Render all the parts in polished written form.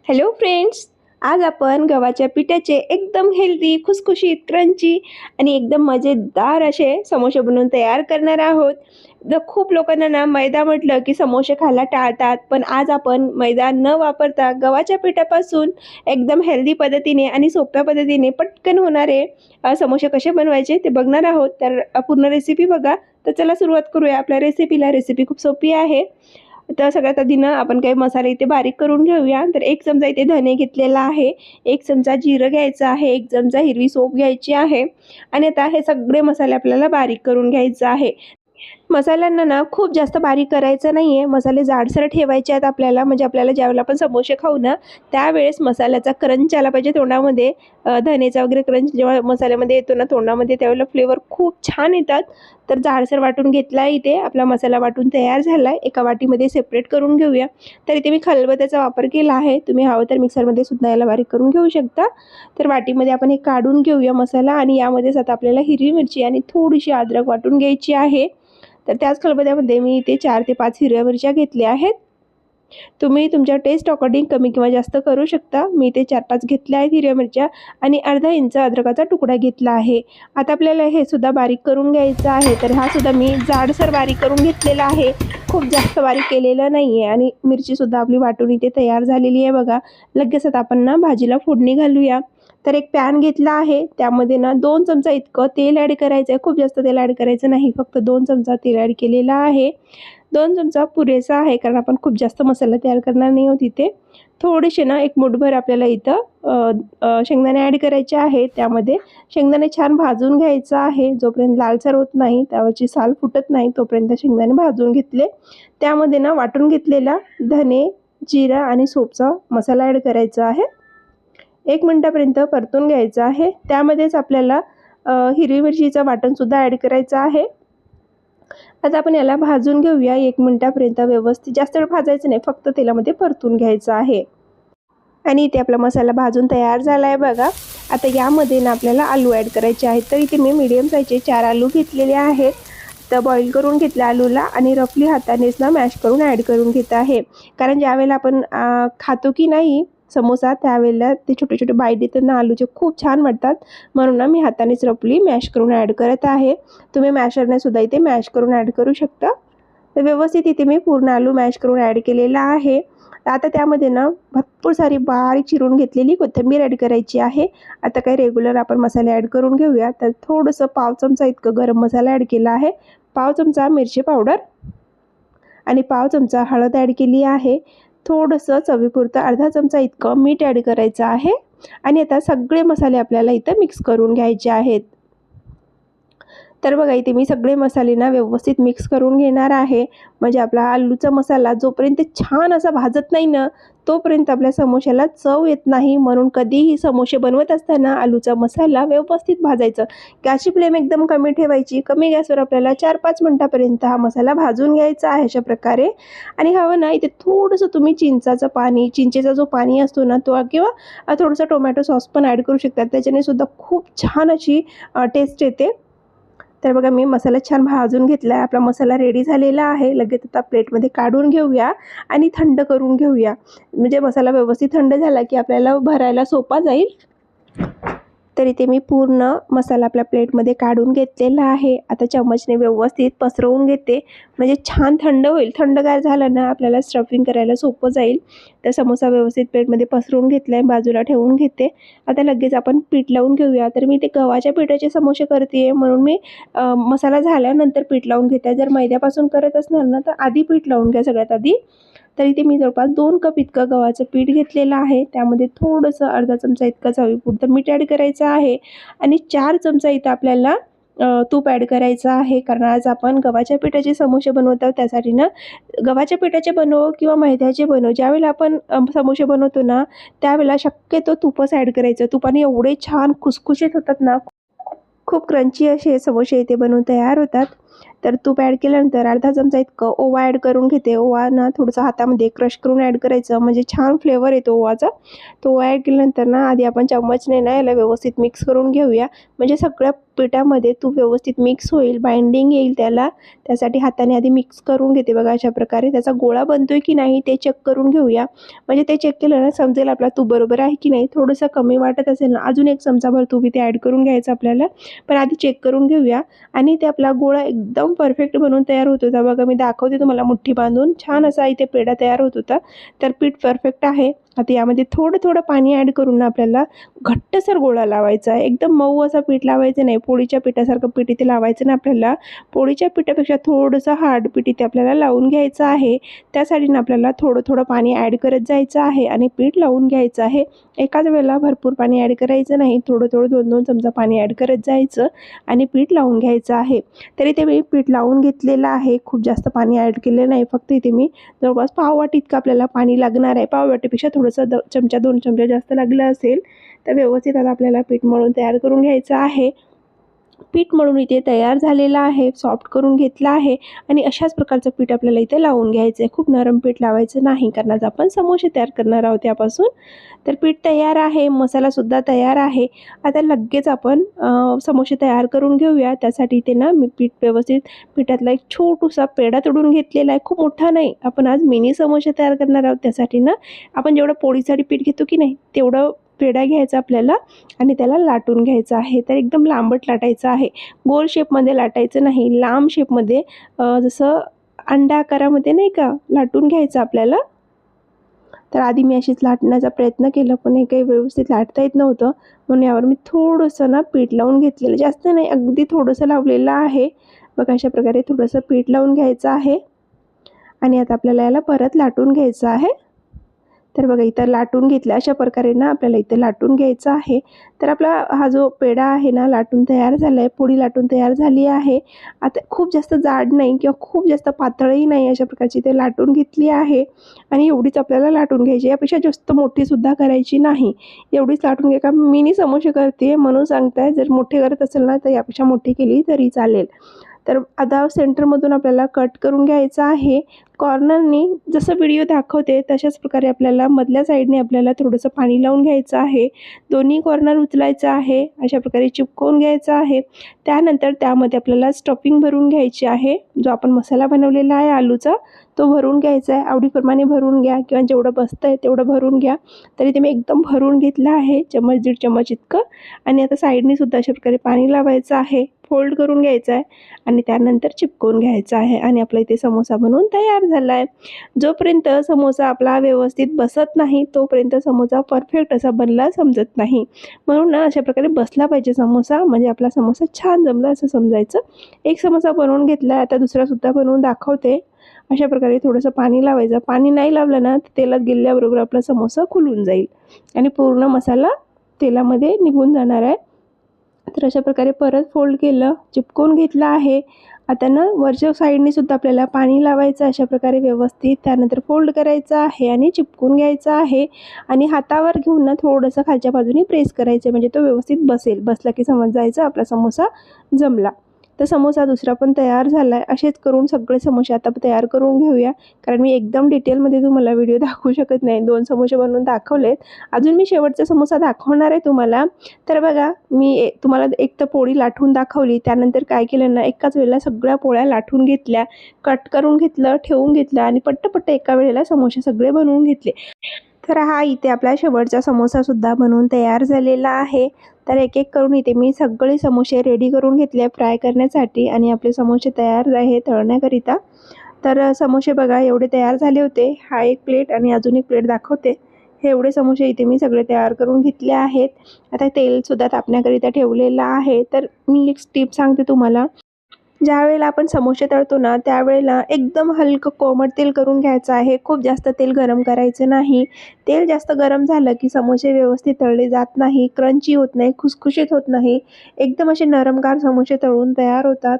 Hello friends, आज आपण गव्हाच्या पिठाचे एकदम हेल्दी, खुसखुशीत, क्रंची आणि एकदम मजेदार असे समोसे बनवून तयार करणार आहोत. खूप लोकांना ना मैदा म्हटलं की समोसे खायला टाळतात, पण आज आपण मैदा न वापरता गव्हाच्या पिठापासून एकदम हेल्दी पद्धतीने आणि सोप्या पद्धतीने पटकन होणारे समोसे कसे बनवायचे ते बघणार आहोत. तर पूर्ण रेसिपी बघा. तर चला सुरुवात करूया आपल्या रेसिपीला. रेसिपी खूप सोपी आहे. तर सगळ्यात आधी ना आपण काही मसाले इथे बारीक करून घेऊया. तर 1 चमचा इथे धने घेतलेला आहे, 1 चमचा जिरं घ्यायचं आहे, 1 चमचा हिरवी सोप घ्यायची आहे आणि आता हे सगळे मसाले आपल्याला बारीक करून घ्यायचं आहे. मसाल्यांना ना खूप जास्त बारीक करायचं नाही आहे. मसाले जाडसर ठेवायचे आहेत आपल्याला, म्हणजे आपल्याला ज्यावेळेला आपण समोसे खाऊ ना त्यावेळेस मसाल्याचा क्रंच आला पाहिजे तोंडामध्ये. धनेचा वगैरे क्रंच जेव्हा मसाल्यामध्ये येतो ना तोंडामध्ये त्यावेळेला फ्लेवर खूप छान येतात. तर जाडसर वाटून घेतला इथे आपला मसाला वाटून तयार झाला आहे. एका वाटीमध्ये सेपरेट करून घेऊया. तर इथे मी खलबत्त्याचा वापर केला आहे. तुम्ही हवं तर मिक्सरमध्ये सुद्धा याला बारीक करून घेऊ शकता. तर वाटीमध्ये आपण हे काढून घेऊया मसाला आणि यामध्येच आता आपल्याला हिरवी मिरची आणि थोडीशी अद्रक वाटून घ्यायची आहे. तर त्याच खलबत्त्यामध्ये मी इथे 4 ते 5 हिरव्या मिरच्या घेतल्या आहेत. तुम्ही तुमच्या टेस्ट अकॉर्डिंग कमी किंवा जास्त करू शकता. मी इथे 4-5 घेतल्या आहेत हिरव्या मिरच्या आणि अर्धा इंच अद्रकाचा तुकडा घेतला आहे. आता आपल्याला हे सुद्धा बारीक करून घ्यायचं आहे. तर हा सुद्धा मी जाडसर बारीक करून घेतलेला आहे, खूप जास्त बारीक केलेलं नाही आहे. आणि मिरचीसुद्धा आपली वाटून इथे तयार झालेली आहे बघा. लगेच आता आपण ना भाजीला फोडणी घालूया. तर एक पॅन घेतला आहे, त्यामध्ये ना 2 चमचा इतकं तेल ॲड करायचं आहे. खूप जास्त तेल ॲड करायचं नाही, फक्त 2 चमचा तेल ॲड केलेला आहे. 2 चमचा पुरेसा आहे, कारण आपण खूप जास्त मसाला तयार करणार नाही आहोत इथे. थोडेसे ना एक मूठभर आपल्याला इथं शेंगदाणे ॲड करायचे आहेत. त्यामध्ये शेंगदाणे छान भाजून घ्यायचं आहे. जोपर्यंत लालसर होत नाही, त्यावरची साल फुटत नाही तोपर्यंत शेंगदाणे भाजून घेतले. त्यामध्ये ना वाटून घेतलेला धने, जिरा आणि सोपचा मसाला ॲड करायचा आहे. 1 मिनिटापर्यंत परतून घ्यायचं आहे. त्यामध्येच आपल्याला हिरवी मिरचीचं वाटणसुद्धा ॲड करायचं आहे. आता आपण याला भाजून घेऊया 1 मिनिटापर्यंत व्यवस्थित. जास्त वेळ भाजायचं नाही, फक्त तेलामध्ये परतून घ्यायचं आहे. आणि इथे आपला मसाला भाजून तयार झाला आहे बघा. आता यामध्ये ना आपल्याला आलू ॲड करायचे आहेत. तर इथे मी मीडियम साईजचे 4 आलू घेतलेले आहेत. तर बॉईल करून घेतल्या आलूला आणि रफली हातानेच ना मॅश करून ॲड करून घेत आहे. कारण ज्यावेळेला आपण खातो की नाही समोसा त्यावेळेला ते छोटे छोटे बाईट येतात ना आलूचे, खूप छान वाटतात. म्हणून ना मी हातानेच रफली मॅश करून ॲड करत आहे. तुम्ही मॅशरने सुद्धा इथे मॅश करून ॲड करू शकता. तर व्यवस्थित इथे मी पूर्ण आलू मॅश करून ॲड केलेला आहे. आता त्यामध्ये ना भरपूर सारी बारीक चिरून घेतलेली कोथिंबीर ॲड करायची आहे. आता काही रेग्युलर आपण मसाले ॲड करून घेऊया. तर थोडंसं पाव चमचा इतकं गरम मसाला ॲड केला आहे, पाव चमचा मिरची पावडर आणि पाव चमचा हळद ॲड केली आहे. थोडंसं चवीपुरतं अर्धा चमचा इतकं मीठ ॲड करायचं आहे. आणि आता सगळे मसाले आपल्याला इथं मिक्स करून घ्यायचे आहेत. तर बघा इथे मी सगळे मसाले ना व्यवस्थित मिक्स करून घेणार आहे. म्हणजे आपला आलूचा मसाला जोपर्यंत छान असा भाजत नाही ना तोपर्यंत आपल्या समोश्याला चव येत नाही. म्हणून कधीही समोसे बनवत असताना आलूचा मसाला व्यवस्थित भाजायचं. गॅसची फ्लेम एकदम कमी ठेवायची. कमी गॅसवर आपल्याला 4-5 मिनिटापर्यंत हा मसाला भाजून घ्यायचा आहे अशा प्रकारे. आणि हवं ना इथे थोडंसं तुम्ही चिंचाचं पाणी, चिंचेचा जो पाणी असतो ना तो, किंवा थोडंसं टोमॅटो सॉस पण ॲड करू शकतात. त्याच्याने सुद्धा खूप छान अशी टेस्ट येते. तर बघा मी मसाला छान भाजून घेतला आहे. आपला मसाला रेडी झालेला आहे. लगेच आता प्लेटमध्ये काढून घेऊया आणि थंड करून घेऊया. म्हणजे मसाला व्यवस्थित थंड झाला की आपल्याला भरायला सोपा जाईल. तर इथे मी पूर्ण मसाला आपल्या प्लेटमध्ये काढून घेतलेला आहे. आता चम्मचने व्यवस्थित पसरवून घेते, म्हणजे छान थंड होईल. थंडगार झालं ना आपल्याला स्टफिंग करायला सोपं जाईल. तर समोसा व्यवस्थित प्लेटमध्ये पसरवून घेतला आहे, बाजूला ठेवून घेते. आता लगेच आपण पीठ लावून घेऊया. तर मी ते गव्हाच्या पिठाचे समोसे करते आहे, म्हणून मी मसाला झाल्यानंतर पीठ लावून घेते. जर मैद्यापासून करत असणार ना तर आधी पीठ लावून घ्या सगळ्यात आधी. तर इथे मी जवळपास 2 कप इतकं गव्हाचं पीठ घेतलेलं आहे. त्यामध्ये थोडंसं अर्धा चमचा इतका चवीपुरतं मीठ ॲड करायचं आहे आणि 4 चमचा इथं आपल्याला तूप ॲड करायचं आहे. कारण आज आपण गव्हाच्या पिठाचे समोसे बनवत आहोत. त्यासाठी ना गव्हाच्या पिठाचे बनव किंवा मैद्याचे बनव, ज्यावेळेला आपण समोसे बनवतो ना त्यावेळेला शक्यतो तूपच ॲड करायचं. तुपाने एवढे छान खुसखुशीत होतात ना, खूप क्रंची असे समोसे इथे बनवून तयार होतात. तर तूप ॲड केल्यानंतर अर्धा चमचा इतकं ओवा ॲड करून घेते. ओवा ना थोडंसं हातामध्ये क्रश करून ॲड करायचं, म्हणजे छान फ्लेवर येतो ओवाचा. तो ओवा ॲड केल्यानंतर ना आधी आपण चम्मचने ना याला व्यवस्थित मिक्स करून घेऊया. म्हणजे सगळ्या पिठामध्ये तूप व्यवस्थित मिक्स होईल, बाइंडिंग येईल त्याला, त्यासाठी हाताने आधी मिक्स करून घेते बघा. अशा प्रकारे त्याचा गोळा बनतोय की नाही ते चेक करून घेऊया. म्हणजे ते चेक केलं ना समजेल आपला तूप बरोबर आहे की नाही. थोडंसं कमी वाटत असेल ना, अजून 1 चमचाभर तूप इथे ॲड करून घ्यायचं आपल्याला. पण आधी चेक करून घेऊया. आणि ते आपला गोळा एकदम परफेक्ट बनवून तयार होत होता बघा. मी दाखवते तुम्हाला मुठ्ठी बांधून. छान असा इथे पेढा तयार होत होता. तर पीठ परफेक्ट आहे. आता यामध्ये थोडं थोडं पाणी ॲड करून ना आपल्याला घट्टसर गोळा लावायचा आहे. एकदम मऊ असं पीठ लावायचं नाही. पोळीच्या पिठासारखं पीठ इथे लावायचं नाही आपल्याला. पोळीच्या पिठापेक्षा थोडंसं हार्ड पीठ इथे आपल्याला लावून घ्यायचं आहे. त्यासाठी ना आपल्याला थोडं थोडं पाणी ॲड करत जायचं आहे आणि पीठ लावून घ्यायचं आहे. एकाच वेळेला भरपूर पाणी ॲड करायचं नाही. थोडं थोडं 2-2 चमचा पाणी ॲड करत जायचं आणि पीठ लावून घ्यायचं आहे. तरी ते मी पीठ लावून घेतलेलं आहे. खूप जास्त पाणी ॲड केलं नाही. फक्त इथे मी जवळपास पाववाटी इतकं आपल्याला पाणी लागणार आहे. पाववाटीपेक्षा थोडंसं चमचा 2 चमचा जास्त लागलं असेल. तर व्यवस्थित आता आपल्याला पीठ मळून तयार करून घ्यायचं आहे. पीठ मळून इथे तयार झालेलं आहे. सॉफ्ट करून घेतलं आहे आणि अशाच प्रकारचं पीठ आपल्याला इथे लावून घ्यायचं आहे. खूप नरम पीठ लावायचं नाही, कारण आज आपण समोसे तयार करणार आहोत त्यापासून. तर पीठ तयार आहे, मसालासुद्धा तयार आहे. आता लगेच आपण समोसे तयार करून घेऊया. त्यासाठी इथे ना मी पीठ व्यवस्थित पिठातला एक छोटूसा पेढा तोडून घेतलेला आहे. खूप मोठा नाही. आपण आज मिनी समोसे तयार करणार आहोत. त्यासाठी ना आपण जेवढं पोळीसाठी पीठ घेतो की नाही तेवढं पेढा घ्यायचा आपल्याला आणि त्याला लाटून घ्यायचं आहे. तर एकदम लांबट लाटायचं आहे. गोल शेपमध्ये लाटायचं नाही, लांब शेपमध्ये जसं अंडा आकारामध्ये नाही का लाटून घ्यायचं आपल्याला. तर आधी मी अशीच लाटण्याचा प्रयत्न केला, पण हे काही व्यवस्थित लाटता येत नव्हतं. म्हणून यावर मी थोडंसं ना पीठ लावून घेतलेलं, जास्त नाही, अगदी थोडंसं लावलेलं आहे. बघा अशा प्रकारे थोडंसं पीठ लावून घ्यायचं आहे आणि आता आपल्याला याला परत लाटून घ्यायचं आहे. तर बघा इथं लाटून घेतलं. अशा प्रकारे ना आपल्याला इथे लाटून घ्यायचं आहे. तर आपला हा जो पेढा आहे ना लाटून तयार झाला आहे, पोळी लाटून तयार झाली आहे. आता खूप जास्त जाड नाही किंवा खूप जास्त पातळही नाही, अशा प्रकारची ते लाटून घेतली आहे आणि एवढीच आपल्याला लाटून घ्यायची. यापेक्षा जास्त मोठीसुद्धा करायची नाही. एवढीच लाटून घ्या. का मिनी समोसे करते म्हणून सांगताय. जर मोठे करत असेल ना तर यापेक्षा मोठी केली तरी चालेल. तर आता सेंटरमधून आपल्याला कट करून घ्यायचं आहे. कॉर्नरनी जसं व्हिडिओ दाखवते तशाच प्रकारे आपल्याला मधल्या साईडने आपल्याला थोडंसं पाणी लावून घ्यायचं आहे. दोन्ही कॉर्नर उचलायचं आहे. अशा प्रकारे चिपकवून घ्यायचं आहे. त्यानंतर त्यामध्ये आपल्याला स्टफिंग भरून घ्यायची आहे. जो आपण मसाला बनवलेला आहे आलूचा तो भरून घ्यायचा आहे. आवडीप्रमाणे भरून घ्या किंवा जेवढं बसतं आहे तेवढं भरून घ्या. तरी ते मी एकदम भरून घेतलं आहे, चम्मच 1.5 चम्मच इतकं. आणि आता साईडने सुद्धा अशा प्रकारे पाणी लावायचं आहे, फोल्ड करून घ्यायचं आहे आणि त्यानंतर चिपकवून घ्यायचं आहे आणि आपला इथे समोसा बनवून तयार झाला आहे. जोपर्यंत समोसा आपला व्यवस्थित बसत नाही तोपर्यंत समोसा परफेक्ट असा बनला समजत नाही. म्हणून ना अशा प्रकारे बसला पाहिजे समोसा, म्हणजे आपला समोसा छान जमला असं समजायचं. एक समोसा बनवून घेतला, आता दुसरासुद्धा बनवून दाखवते. अशा प्रकारे थोडंसं पाणी लावायचं. पाणी नाही लावलं ना तर तेलात गेल्याबरोबर आपला समोसा खुलून जाईल आणि पूर्ण मसाला तेलामध्ये निघून जाणार आहे. तर अशा प्रकारे परत फोल्ड केलं, चिपकवून घेतलं आहे. आता ना वरच्या साईडने सुद्धा आपल्याला पाणी लावायचं अशा प्रकारे व्यवस्थित. त्यानंतर फोल्ड करायचं आहे आणि चिपकून घ्यायचं आहे आणि हातावर घेऊन ना थोडंसं खालच्या बाजूने प्रेस करायचं, म्हणजे तो व्यवस्थित बसेल. बसला की समजायचं आपला समोसा जमला. तर समोसा दुसरा पण तयार झाला आहे. असेच करून सगळे समोसे आता तयार करून घेऊया, कारण मी एकदम डिटेलमध्ये तुम्हाला व्हिडिओ दाखवू शकत नाही. 2 समोसे बनवून दाखवलेत, अजून मी शेवटचा समोसा दाखवणार आहे तुम्हाला. तर बघा मी तुम्हाला एक तर पोळी लाटून दाखवली, त्यानंतर काय केलं ना एकाच वेळेला सगळ्या पोळ्या लाटून घेतल्या, कट करून घेतलं, ठेवून घेतलं आणि पट्ट एका वेळेला समोसे सगळे बनवून घेतले. तर हा इथे आपला शेवटचा समोसासुद्धा बनवून तयार झालेला आहे. तर एक एक करून इथे मी सगळे समोसे रेडी करून घेतले फ्राय करण्यासाठी आणि आपले समोसे तयार आहे तळण्याकरिता. तर समोसे बघा एवढे तयार झाले होते. हा एक प्लेट आणि अजून एक प्लेट दाखवते. हे एवढे समोसे इथे मी सगळे तयार करून घेतले आहेत. आता तेलसुद्धा तापण्याकरिता ठेवलेलं आहे. तर मी एक टिप सांगते तुम्हाला. ज्यावेळेला आपण समोसे तळतो ना त्यावेळेला एकदम हलकं कोमट तेल करून घ्यायचं आहे. खूप जास्त तेल गरम करायचं नाही. तेल जास्त गरम झालं की समोसे व्यवस्थित तळले जात नाही, क्रंची होत नाही, खुसखुशीत होत नाही. एकदम असे नरमगार समोसे तळून तयार होतात.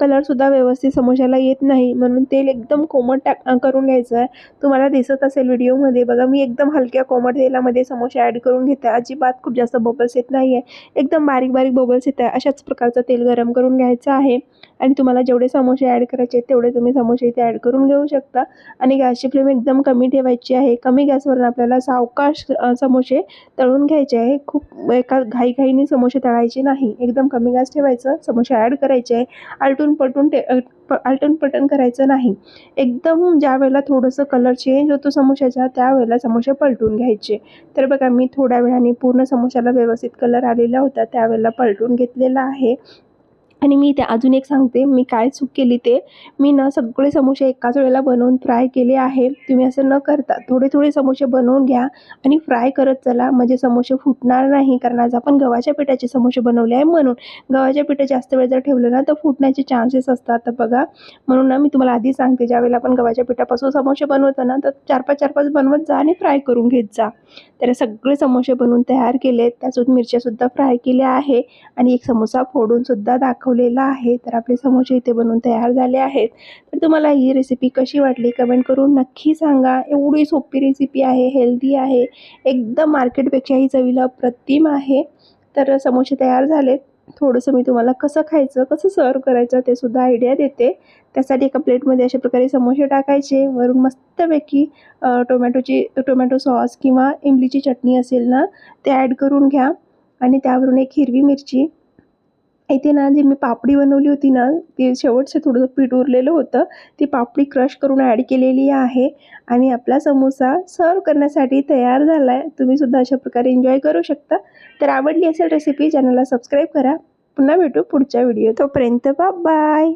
कलरसुद्धा व्यवस्थित समोशाला येत नाही, म्हणून तेल एकदम कोमट करून घ्यायचं आहे. तुम्हाला दिसत असेल व्हिडिओमध्ये बघा, मी एकदम हलक्या कोमट तेलामध्ये समोसे ॲड करून घेते. अजिबात खूप जास्त बबल्स येत नाही आहे, एकदम बारीक बारीक बबल्स येत आहे. अशाच प्रकारचं तेल गरम करून घ्यायचं आहे आणि तुम्हाला जेवढे समोसे ॲड करायचे तेवढे तुम्ही समोसे इथे ॲड करून घेऊ शकता. आणि गॅसची फ्लेम एकदम कमी ठेवायची आहे. कमी गॅसवरून आपल्याला सावकाश समोसे तळून घ्यायचे आहे. खूप एका घाईघाईने समोसे तळायचे नाही, एकदम कमी गॅस ठेवायचं. समोसे ॲड करायचे आहे, आलटून पलटून करायचं नाही. एकदम ज्या वेळेला थोडंसं कलर चेंज होतो समोशाचा त्यावेळेला समोसे पलटून घ्यायचे. तर बघा, मी थोड्या वेळाने पूर्ण समोशाला व्यवस्थित कलर आलेला होता त्यावेळेला पलटून घेतलेला आहे. आणि मी ते अजून एक सांगते मी काय चूक केली ते, मी ना सगळे समोसे एकाच वेळेला बनवून फ्राय केले आहे. तुम्ही असं न करता थोडे थोडे समोसे बनवून घ्या आणि फ्राय करत चला, म्हणजे समोसे फुटणार नाही. कारण आज आपण गव्हाच्या पिठाचे समोसे बनवले आहे, म्हणून गव्हाच्या पिठा जास्त वेळ जर ठेवलं ना तर फुटण्याचे चान्सेस असतात. तर बघा, म्हणून ना मी तुम्हाला आधी सांगते, ज्यावेळेला आपण गव्हाच्या पिठापासून समोसे बनवतो ना तर 4-5 बनवत जा आणि फ्राय करून घेत जा. तर सगळे समोसे बनवून तयार केले, त्यासोबत मिरच्यासुद्धा फ्राय केल्या आहे आणि एक समोसा फोडूनसुद्धा दाखवलेला आहे. तर आपले समोसे इथे बनवून तयार झाले आहेत. तर तुम्हाला ही रेसिपी कशी वाटली कमेंट करून नक्की सांगा. एवढी सोपी रेसिपी आहे, हेल्दी आहे, एकदम मार्केटपेक्षाही चवीला अप्रतिम आहे. तर समोसे तयार झालेत. थोडंसं मी तुम्हाला कसं खायचं, कसं सर्व करायचं ते सुद्धा आयडिया देते. त्यासाठी एका प्लेटमध्ये अशा प्रकारे समोसे टाकायचे, वरून मस्तपैकी टोमॅटो सॉस किंवा इमलीची चटणी असेल ना ते ॲड करून घ्या आणि त्यावरून एक हिरवी मिरची. इथे ना जी मी पापडी बनवली होती ना, ती शेवटचं थोडंसं पीठ उरलेलं होतं, ती पापडी क्रश करून ॲड केलेली आहे आणि आपला समोसा सर्व करण्यासाठी तयार झाला आहे. तुम्हीसुद्धा अशा प्रकारे एन्जॉय करू शकता. तर आवडली असेल रेसिपी चॅनलला सबस्क्राईब करा. पुन्हा भेटू पुढच्या व्हिडिओ. तोपर्यंत बाय.